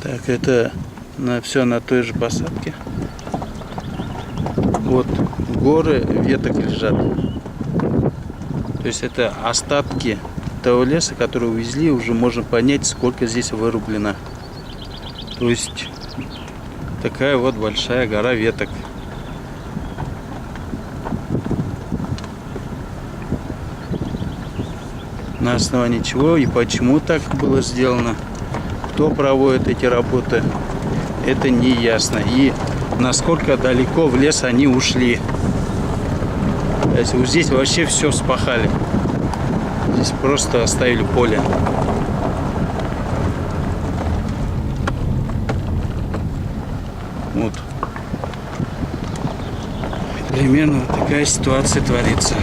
Так, это все на той же посадке. Вот горы веток лежат. То есть это остатки того леса, который увезли. Уже можно понять, сколько здесь вырублено. То есть такая вот большая гора веток. На основании чего и почему так было сделано, кто проводит эти работы, это не ясно. И насколько далеко в лес они ушли. То есть вот здесь вообще все вспахали. Здесь просто оставили поле. Вот. Примерно такая ситуация творится.